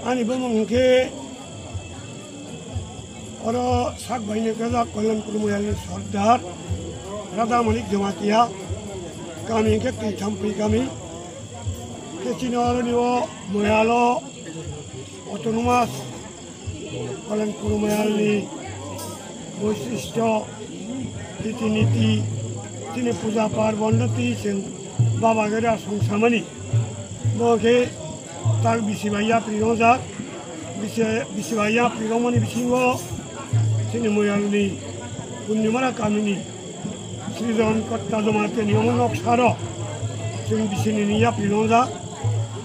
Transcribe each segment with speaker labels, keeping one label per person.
Speaker 1: Ani bumungke oro sak bahine kaza Kolon Kurumuyali Sardar Radha Malik Jamatia kami ke sampai kami ke Cina niwo Moyalo Autonomous Kolon Kurumuyali বৈশিষ্ট্য রীতিনীতি তিনি পূজা পার্বণটি বাবাগেরা সংসামানি বকে তার বিশিবাইয়া প্রিয়জা বিশিবাইয়া প্রিয়মণি বিশিঙ্গ তিনি ময়ালনি পূর্ণিমারা কামিনী সৃজন কর্তা জমাতে নিয়ম নকশার जों बिसोरनि निया प्रियजा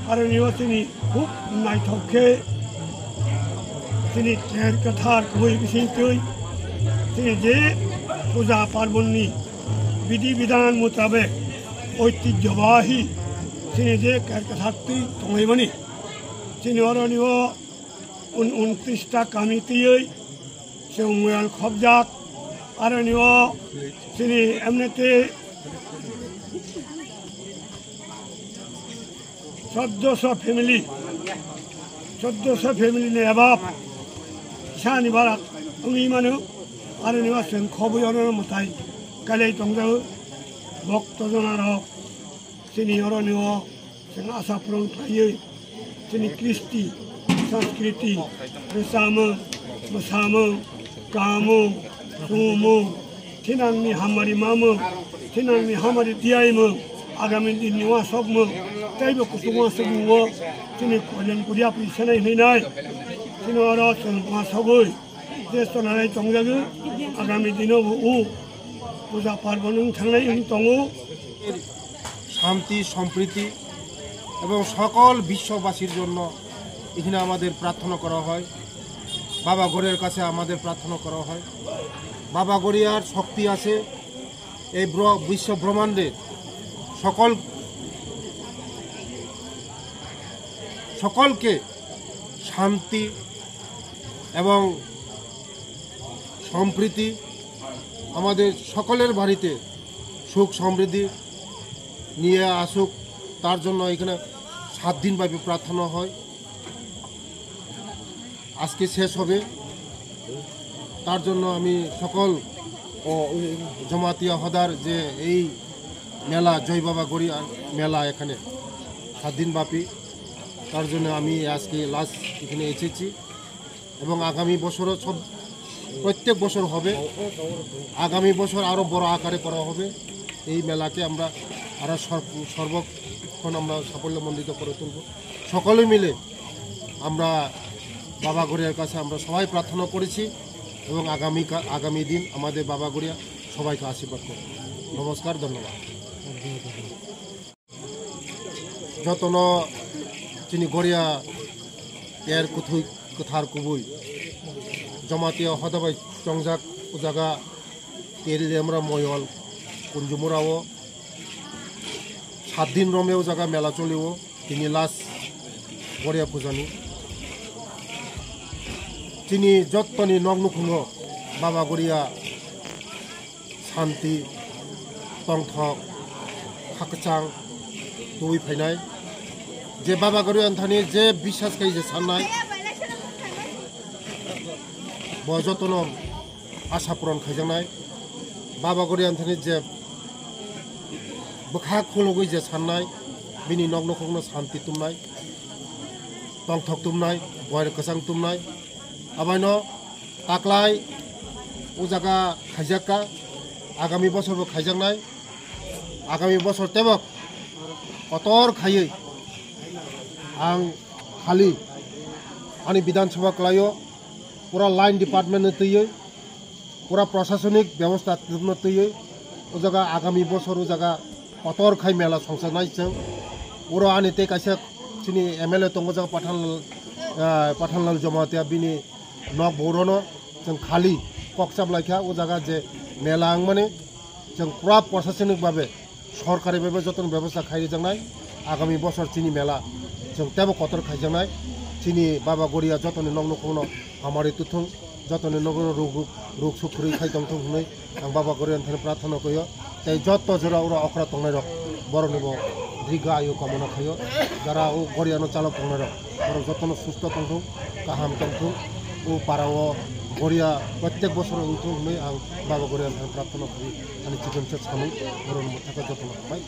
Speaker 1: आरो नियो তিনি খুব नायथावखे তিনি केर कथार गुबै बिसिंथै তিনি যে পূজা পার্বণনি বিধি বিধান মোতাবেক ঐতিহ্যবাহী তিনি যে কারকাথাটি তংলাইমানি তিনি অরণীয় 29টা কামিতিयै जों मोयाल खबजात आरो नियो তিনি एमनेते 1400 फैमिली ने अबाब सानि बारा उंगी मानो आरो नियो जों खबयनो मथाय काले तंजाव भक्तजनारक তিনি অরণীয় जों आसा पुरन खायै जोंनि कृष्टि संस्कृति रोजामो मोसामो गामो सुमो थिनांनि हामारि मामो थिनांनि हामारि दियाइमो आगामी दिननि वासकमो ताइबो कुसुमा सुबुंगो जोंनि कल्याण गुरिया फैसानाय हैनाय जोंनि अर जों वासकै देश नाराय तंजागो आगामी दिनाव पूजा पार्बण थांनाय दङ
Speaker 2: শান্তি সম্প্রীতি এবং সকল বিশ্ববাসীর জন্য এখানে আমাদের প্রার্থনা করা হয় বাবা গড়িয়ার কাছে আমাদের প্রার্থনা করা হয় বাবা গড়িয়ার শক্তি আছে এই বিশ্ব ব্রহ্মাণ্ডে সকলকে শান্তি এবং সম্প্রীতি আমাদের সকলের বাড়িতে সুখ সমৃদ্ধি নিয়ে আসুক তার জন্য এখানে 7 দিন ব্যাপী প্রার্থনা হয় আজকে শেষ হবে তার জন্য আমি সকল জমাতিয়া হদার যে এই মেলা জয় বাবা গড়িয়া মেলা এখানে 7 দিন ব্যাপী তার জন্য আমি আজকে লাস্ট এখানে এসেছি এবং আগামী বছরও সব প্রত্যেক বছর হবে আগামী বছর আরও বড় আকারে করা হবে এই মেলাকে আমরা আরও সর্বক্ষণ আমরা সাফল্যমণ্ডিত করে তুলব সকলে মিলে আমরা বাবা গড়িয়ার কাছে আমরা সবাই প্রার্থনা করেছি এবং আগামী দিন আমাদের বাবা গড়িয়া সবাইকে আশীর্বাদ করব নমস্কার ধন্যবাদ যতন চিনি গড়িয়া এর কুথুই কথার কুবুই জমাতিয়া হদাবাই চংজাক উজাগা তেরিলেমরা ময়ল কুঞ্জুমুরাও 7 दिन रमेव जगह मेला चलिव তিনি लास्ट गड़िया पूजानी তিনি যতনি নগ্নখুঙ্গ बाबा गड़िया शांति तंथक खाकचां दुई फैनाय जे बाबा गड़िया थानी जे विश्वास खाई जे साननाय बजतन आशा पूरण खाइजानाय बाबा गड़िया थानी जे बखा खुलगै जे साननाय बिनि नग्नखौनो शांति तुमनाय तंथक तुमनाय गयर कसां तुमनाय आबायनो ताक्लाय उजागा खाइजाका आगामी बছরबो खाइजानाय आगामी बছর तेबक अतर खायै आं खालि आंनि विधानसभा क्लायो पूरा लाइन डिपार्टमेंट तैयै पूरा प्रशासनिक व्यवस्था तैयै उजागा आगामी बছর उजागा अतर खाई मेला संसारनाय जों उरो आनि ते काइसा चिनि एमएलए तंगजा पाठानलाल जमातिया बिनि नक बरनो जों खालि कक्साब लाइखा ओ जागा जे मेला आं माने जों पूरा प्रशासनिक भाबे सरकारि भाबे जतन व्यवस्था खाइ जानाय आगामी बছর चिनि मेला जों तेबो कतर खाइ जानाय चिनि बाबा गड़िया जतन नग्न खौनो हमारे तुथुं जतन नग्न रोग सुखुरै खाइ तंथं हुनै आं बाबा गड़िया थाने प्रार्थना कयो ताई जत जरा उरा अखरा तंनाय रक बरनिबो দীর্ঘ আয়ু কামনা খাইও যারা ও গড়িয়ানো চালক দङ ওর যত্ন সুস্থ দंथों गाहाम दंथों ও পারাও গড়িয়া প্রত্যেক বছর উঠুন হয়ে आं बाबा गड़िया प्रार्थना करी आंनि चिकित्सक सानै बर' थाखाय যত্ন खालामबाय।